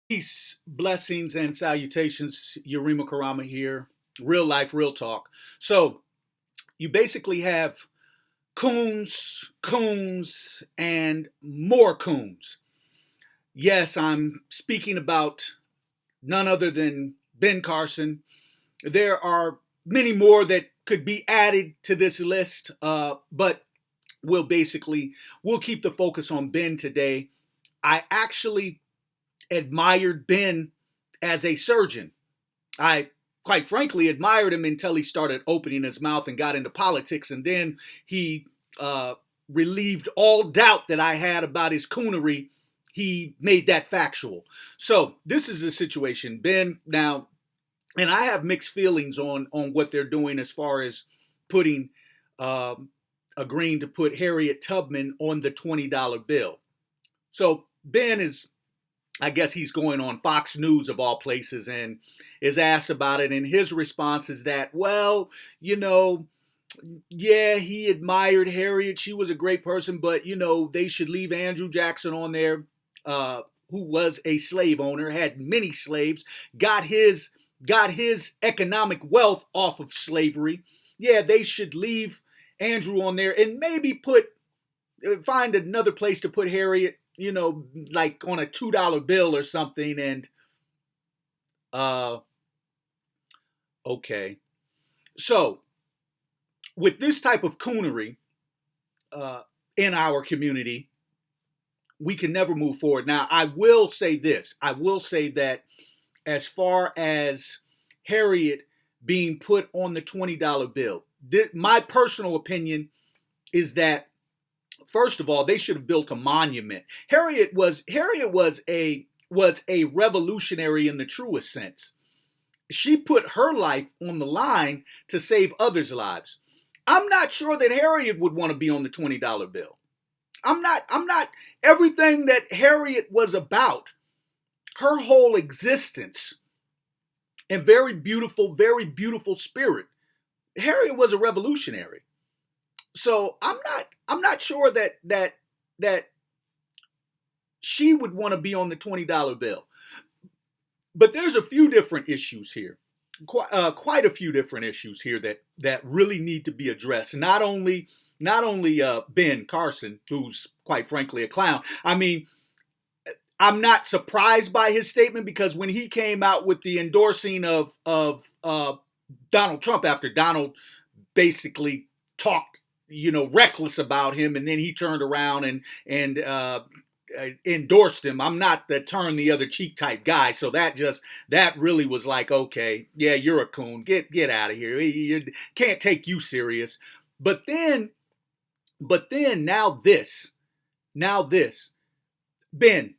Peace, blessings, and salutations. Yurima Karama here. Real life, real talk. So you basically have coons, and more coons. Yes, I'm speaking about none other than Ben Carson. There are many more that could be added to this list, but we'll keep the focus on Ben today. I actually admired Ben as a surgeon. I quite frankly admired him until he started opening his mouth and got into politics, and then he uh, relieved all doubt that I had about his coonery. He made that factual. So this is the situation, Ben. Now, and I have mixed feelings on what they're doing as far as putting agreeing to put Harriet Tubman on the $20 bill. So Ben is, I guess he's going on Fox News of all places and is asked about it. And his response is that, well, you know, yeah, he admired Harriet. She was a great person, but, they should leave Andrew Jackson on there, who was a slave owner, had many slaves, got his economic wealth off of slavery. Yeah, they should leave Andrew on there and maybe find another place to put Harriet, like on a $2 bill or something. And uh, okay, so with this type of coonery uh, in our community, we can never move forward. Now, I will say this: I will say that as far as Harriet being put on the $20 bill, my personal opinion is that, first of all, they should have built a monument. Harriet was a revolutionary in the truest sense. She put her life on the line to save others' lives. I'm not sure that Harriet would want to be on the $20 bill. I'm not everything that Harriet was about, her whole existence, and very beautiful spirit. Harriet was a revolutionary. So I'm not sure that she would want to be on the $20 bill. But there's a few different issues here, quite a few different issues here that really need to be addressed. Not only Ben Carson, who's quite frankly a clown. I mean, I'm not surprised by his statement, because when he came out with the endorsing of Donald Trump after Donald basically talked, reckless about him, and then he turned around and endorsed him. I'm not the turn the other cheek type guy, so that really was like, okay, yeah, you're a coon. Get out of here. You can't take you serious. But then, now this, Ben,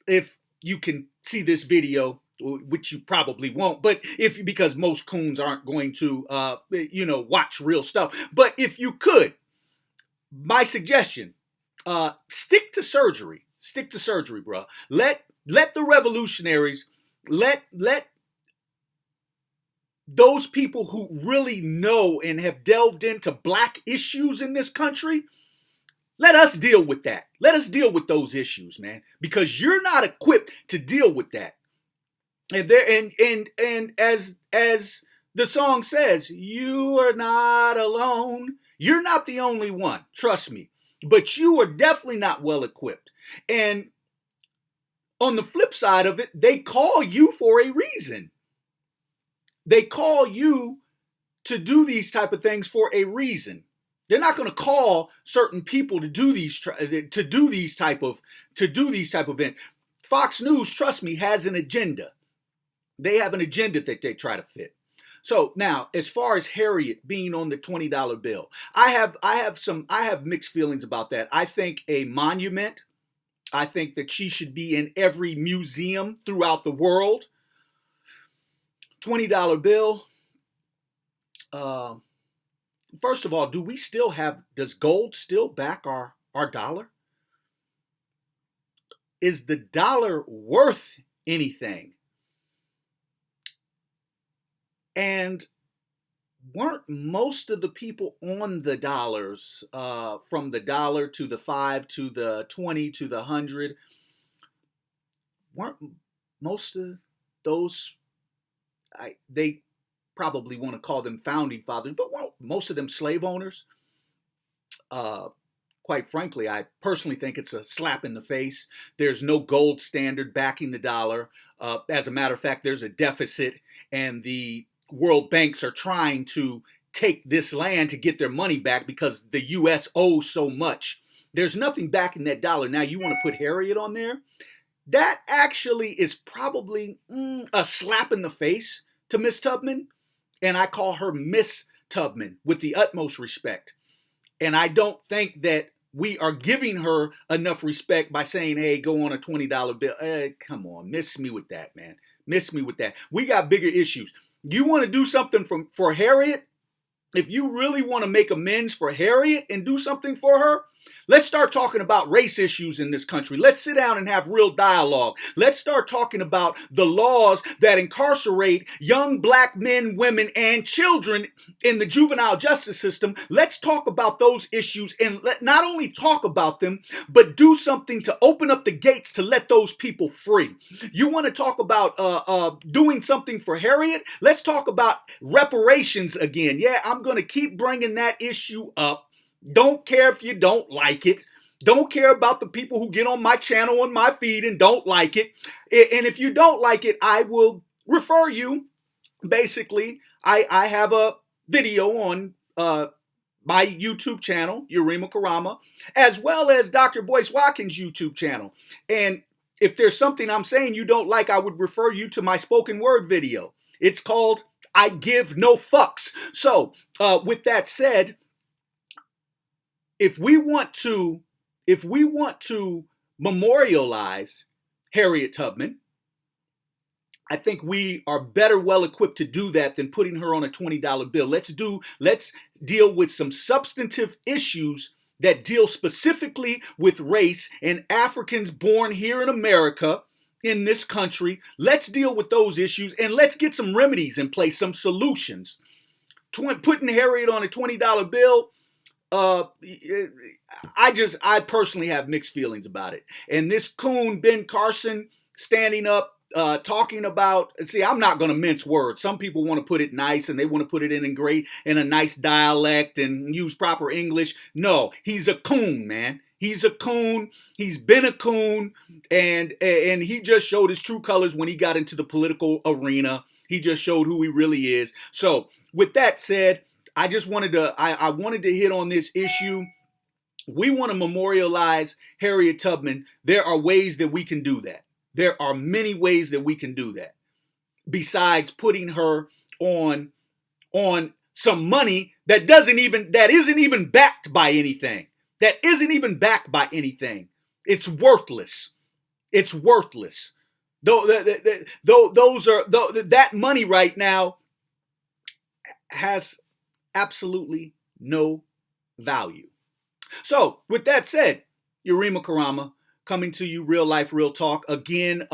if you can see this video, which you probably won't, but because most coons aren't going to, watch real stuff. But if you could, my suggestion: stick to surgery, bro. Let the revolutionaries, let those people who really know and have delved into black issues in this country, let us deal with that. Let us deal with those issues, man, because you're not equipped to deal with that. And as the song says, you are not alone. You're not the only one, trust me. But you are definitely not well equipped. And on the flip side of it, they call you for a reason. They call you to do these type of things for a reason. They're not going to call certain people to do these type of events. Fox News, trust me, has an agenda. They have an agenda that they try to fit. So now, as far as Harriet being on the $20 bill, I have mixed feelings about that. I think a monument. I think that she should be in every museum throughout the world. $20 bill. First of all, does gold still back our dollar? Is the dollar worth anything? And weren't most of the people on the dollars, from the dollar to the 5 to the 20 to the 100, weren't most of those, they probably want to call them founding fathers, but weren't most of them slave owners? Uh, Quite frankly, I personally think it's a slap in the face. There's no gold standard backing the dollar. As a matter of fact, there's a deficit, and the world banks are trying to take this land to get their money back because the U.S. owes so much. There's nothing backing that dollar. Now, you want to put Harriet on there? That actually is probably a slap in the face to Miss Tubman, and I call her Miss Tubman with the utmost respect. And I don't think that we are giving her enough respect by saying, hey, go on a $20 bill. Come on, miss me with that, man. Miss me with that. We got bigger issues. You want to do something for Harriet? If you really want to make amends for Harriet and do something for her, let's start talking about race issues in this country. Let's sit down and have real dialogue. Let's start talking about the laws that incarcerate young black men, women, and children in the juvenile justice system. Let's talk about those issues and not only talk about them, but do something to open up the gates to let those people free. You want to talk about doing something for Harriet? Let's talk about reparations again. Yeah, I'm going to keep bringing that issue up. Don't care if you don't like it. Don't care about the people who get on my channel, on my feed, and don't like it. And if you don't like it, I will refer you. Basically, I have a video on my YouTube channel, Urema Karama, as well as Dr. Boyce Watkins' YouTube channel. And if there's something I'm saying you don't like, I would refer you to my spoken word video. It's called I Give No Fucks. So with that said, if we want to memorialize Harriet Tubman, I think we are better well equipped to do that than putting her on a $20 bill. Let's deal with some substantive issues that deal specifically with race and Africans born here in America, in this country. Let's deal with those issues and let's get some remedies in place, some solutions. Putting Harriet on a $20 bill, I personally have mixed feelings about it. And this Coon, Ben Carson, standing up, talking about, see, I'm not going to mince words. Some people want to put it nice and they want to put it in a nice dialect and use proper English. No, he's a coon, man. He's a coon. He's been a coon, and he just showed his true colors when he got into the political arena. He just showed who he really is. So, with that said, I just wanted to hit on this issue. We want to memorialize Harriet Tubman. There are ways that we can do that. There are many ways that we can do that. Besides putting her on some money that isn't even backed by anything. That isn't even backed by anything. It's worthless. It's worthless. That money right now has absolutely no value. So, with that said, Urema Karama, coming to you, real life, real talk. Again,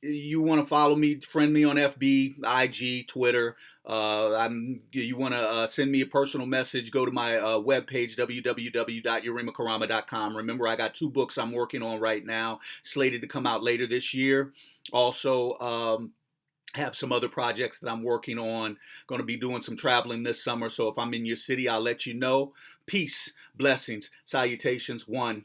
you want to follow me, friend me on FB, IG, Twitter. You want to send me a personal message, go to my webpage, www.uremakarama.com. Remember, I got 2 books I'm working on right now, slated to come out later this year. Also, have some other projects that I'm working on. Going to be doing some traveling this summer. So if I'm in your city, I'll let you know. Peace, blessings, salutations. 1.